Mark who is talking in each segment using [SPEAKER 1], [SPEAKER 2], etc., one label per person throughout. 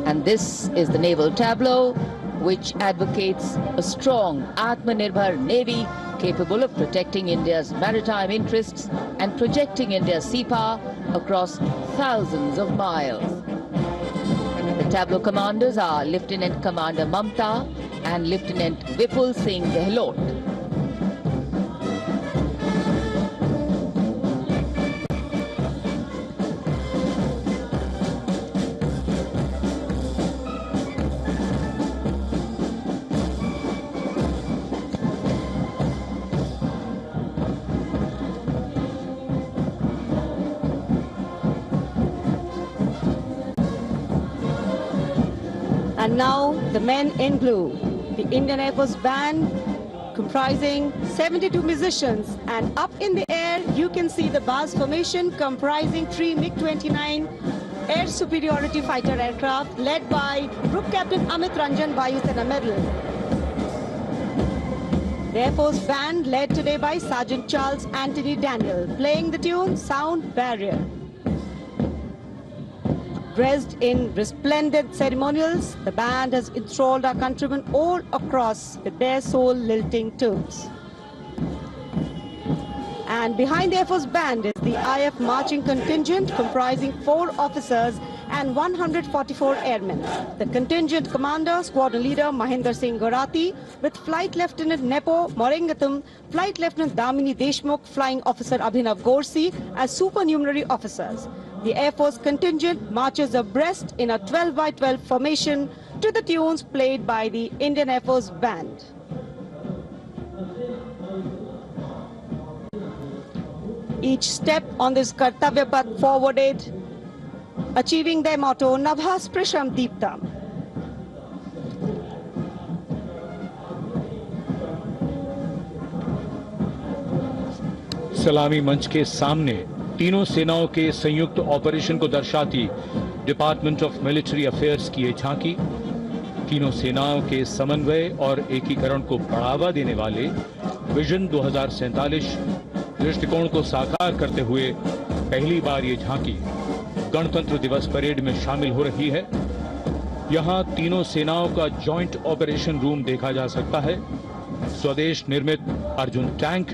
[SPEAKER 1] And this is the naval tableau, which advocates a strong Atmanirbhar Navy capable of protecting India's maritime interests and projecting India's sea power across thousands of miles. The tableau commanders are Lieutenant Commander Mamta and Lieutenant Vipul Singh Gehlot.
[SPEAKER 2] And now the men in blue, the Indian Air Force band comprising 72 musicians, and up in the air you can see the BAS formation comprising 3 MiG-29 air superiority fighter aircraft led by Group Captain Amit Ranjan, Vayu Sena Medal. The Air Force band led today by Sergeant Charles Anthony Daniel, playing the tune Sound Barrier. Dressed in resplendent ceremonials, the band has enthralled our countrymen all across with their soul-lilting tunes. And behind the Air Force band is the IF marching contingent comprising 4 officers and 144 airmen. The contingent commander, squadron leader Mahendra Singh Gorati, with Flight Lieutenant Nepo Morengatam, Flight Lieutenant Damini Deshmukh, Flying Officer Abhinav Gorsi as supernumerary officers. The Air Force contingent marches abreast in a 12 by 12 formation to the tunes played by the Indian Air Force band. Each step on this Kartavya Path forwarded, achieving their motto, Nabha Sprisham Deeptam.
[SPEAKER 3] सलामी मंच के सामने तीनों सेनाओं के संयुक्त operation को दर्शाती डिपार्टमेंट ऑफ मिलिट्री अफेयर्स की ये झांकी तीनों सेनाओं के समन्वय और एकीकरण को बढ़ावा देने वाले विजन 2047 दृष्टिकोण को साकार करते हुए पहली बार ये झांकी गणतंत्र दिवस परेड में शामिल हो रही है। यहां तीनों सेनाओं का जॉइंट ऑपरेशन रूम देखा जा सकता है। स्वदेश निर्मित अर्जुन टैंक,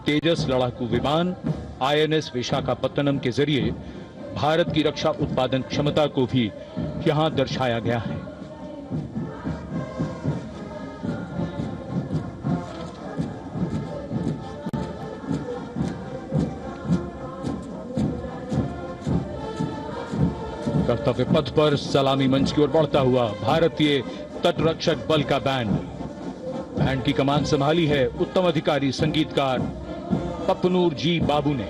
[SPEAKER 3] तेजस लड़ाकू विमान, INS विशाखापत्तनम के जरिए भारत की रक्षा उत्पादन क्षमता को भी यहां दर्शाया गया है। कर्तव्य पथ पर सलामी मंच की ओर बढ़ता हुआ भारतीय तटरक्षक बल का बैंड की कमान संभाली है उत्तम अधिकारी संगीतकार पप्पनूर जी बाबू ने।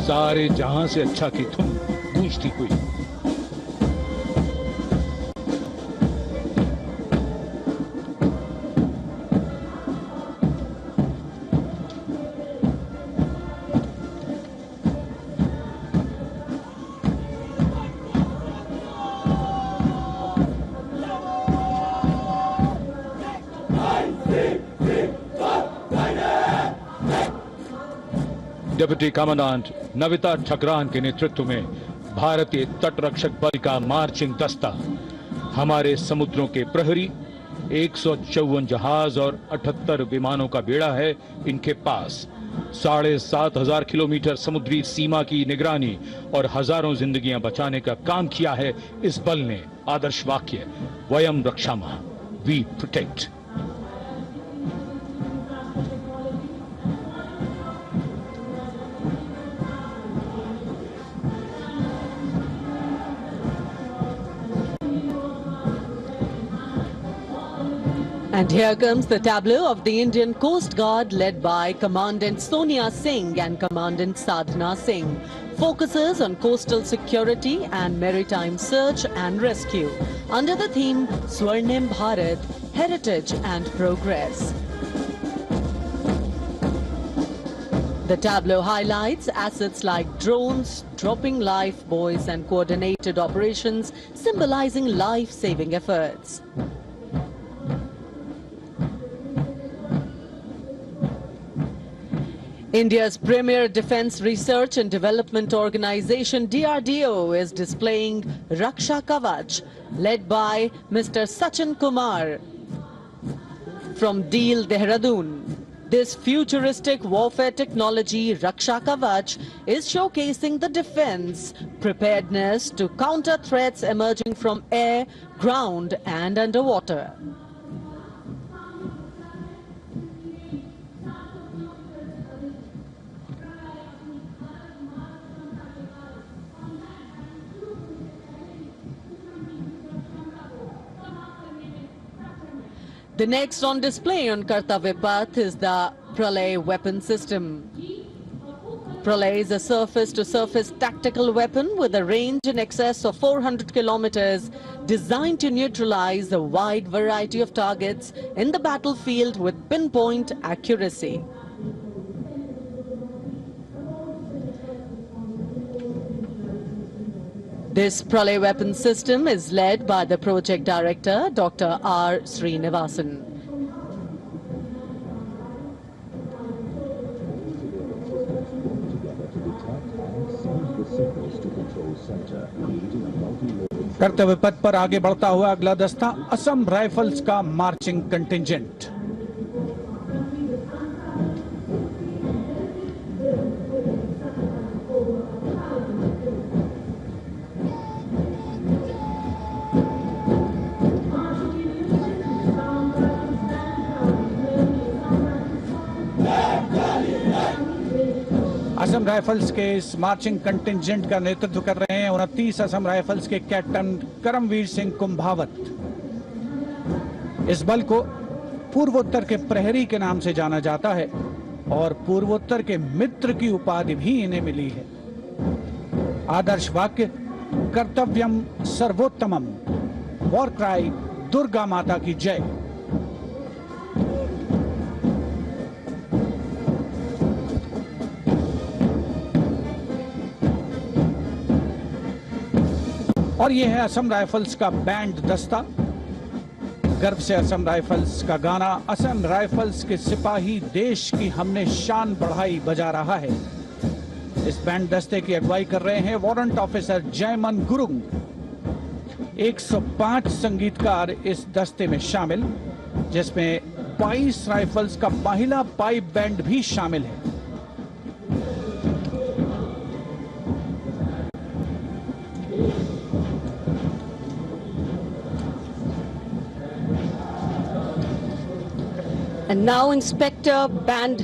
[SPEAKER 3] सारे जहां से अच्छा की धुन गूंजती हुई। डिप्टी कमांडेंट नविता ठकरान के नेतृत्व में भारतीय तटरक्षक बल का मार्चिंग दस्ता हमारे समुद्रों के प्रहरी 154 जहाज और 78 विमानों का बेड़ा है इनके पास। 7,500 किलोमीटर समुद्री सीमा की निगरानी और हजारों जिंदगियां बचाने का काम किया है इस बल ने। आदर्श वाक्य वयम रक्षामः, we protect.
[SPEAKER 2] And here comes the tableau of the Indian Coast Guard led by Commandant Sonia Singh and Commandant Sadhana Singh. Focuses on coastal security and maritime search and rescue under the theme Swarnim Bharat, Heritage and Progress. The tableau highlights assets like drones, dropping life buoys and coordinated operations symbolizing life-saving efforts.
[SPEAKER 4] India's premier defense research and development organization DRDO is displaying Raksha Kavach, led by Mr. Sachin Kumar from Deel, Dehradun. This futuristic warfare technology, Raksha Kavach, is showcasing the defense preparedness to counter threats emerging from air, ground and underwater. The next on display on Kartavya Path is the Pralay weapon system. Pralay is a surface-to-surface tactical weapon with a range in excess of 400 kilometers, designed to neutralize a wide variety of targets in the battlefield with pinpoint accuracy. This Pralay weapon system is led by the project director, Dr. R. Srinivasan.
[SPEAKER 5] कर्तव्य पथ पर आगे बढ़ता हुआ अगला दस्ता Assam rifles का marching contingent. Assam rifles के इस मार्चिंग कंटिंजेंट का नेतृत्व कर रहे हैं 29 असम राइफल्स के कैप्टन करमवीर सिंह कुंभावत। इस बल को पूर्वोत्तर के प्रहरी के नाम से जाना जाता है और पूर्वोत्तर के मित्र की उपाधि भी इन्हें मिली है। आदर्श वाक्य कर्तव्यम सर्वोत्तमम, वॉर क्राई दुर्गा माता की जय। और ये है असम राइफल्स का बैंड दस्ता। गर्व से असम राइफल्स का गाना असम राइफल्स के सिपाही देश की हमने शान बढ़ाई बजा रहा है। इस बैंड दस्ते की अगुवाई कर रहे हैं वारंट ऑफिसर जयमन गुरुंग। 105 संगीतकार इस दस्ते में शामिल, जिसमें 22 राइफल्स का महिला पाइप बैंड भी शामिल है।
[SPEAKER 2] And now Inspector Band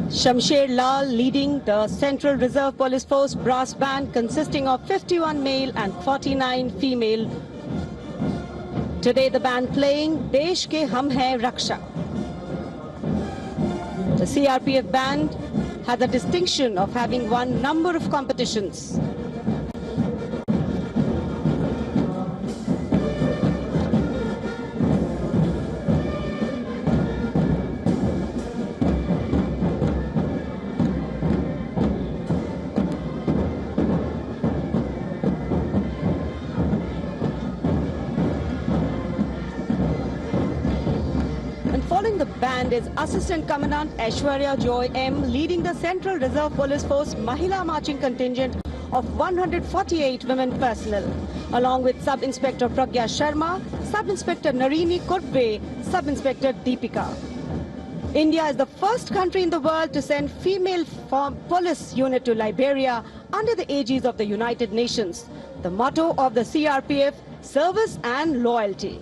[SPEAKER 2] Shamsher Lal leading the Central Reserve Police Force brass band consisting of 51 male and 49 female. Today the band playing Desh Ke Hum Hai Raksha. The CRPF band had the distinction of having won number of competitions. Following the band is Assistant Commandant Aishwarya Joy M leading the Central Reserve Police Force Mahila Marching Contingent of 148 women personnel, along with Sub-Inspector Pragya Sharma, Sub-Inspector Narini Kurve, Sub-Inspector Deepika. India is the first country in the world to send female police unit to Liberia under the aegis of the United Nations. The motto of the CRPF, service and loyalty.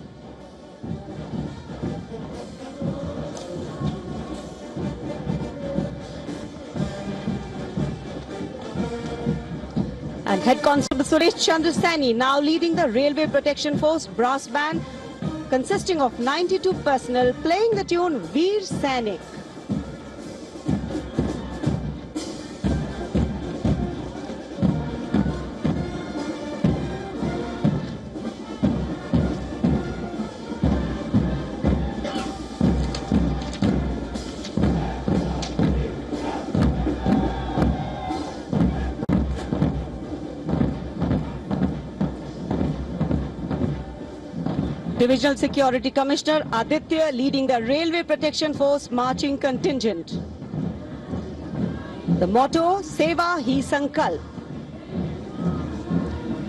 [SPEAKER 2] And Head Constable Suresh Chandra Saini now leading the Railway Protection Force brass band consisting of 92 personnel playing the tune Veer Sainik. Divisional Security Commissioner Aditya leading the Railway Protection Force marching contingent. The motto, Seva Hi Sankalp.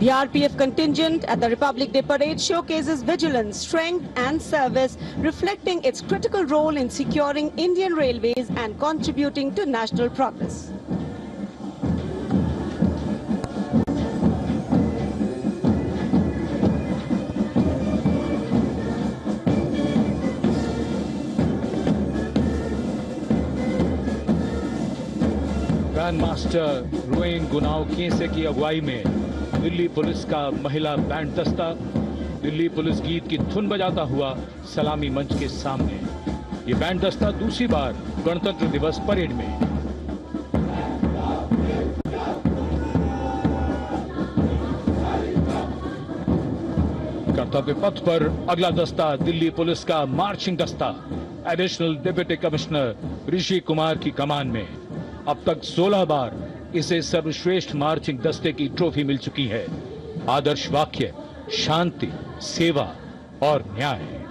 [SPEAKER 2] The RPF contingent at the Republic Day Parade showcases vigilance, strength and service, reflecting its critical role in securing Indian railways and contributing to national progress.
[SPEAKER 3] Grand master रोएन गुनाव केसे की अगुवाई में Delhi police का महिला band दस्ता Delhi police गीत की धुन बजाता हुआ सलामी मंच के सामने। ये बैंड दस्ता दूसरी बार गणतंत्र दिवस परेड में। कर्तव्य पथ पर अगला दस्ता दिल्ली पुलिस का मार्चिंग दस्ता additional deputy commissioner Rishi Kumar की कमान में। अब तक 16 बार इसे सर्वश्रेष्ठ मार्चिंग दस्ते की ट्रॉफी मिल चुकी है। आदर्श वाक्य शांति, सेवा और न्याय।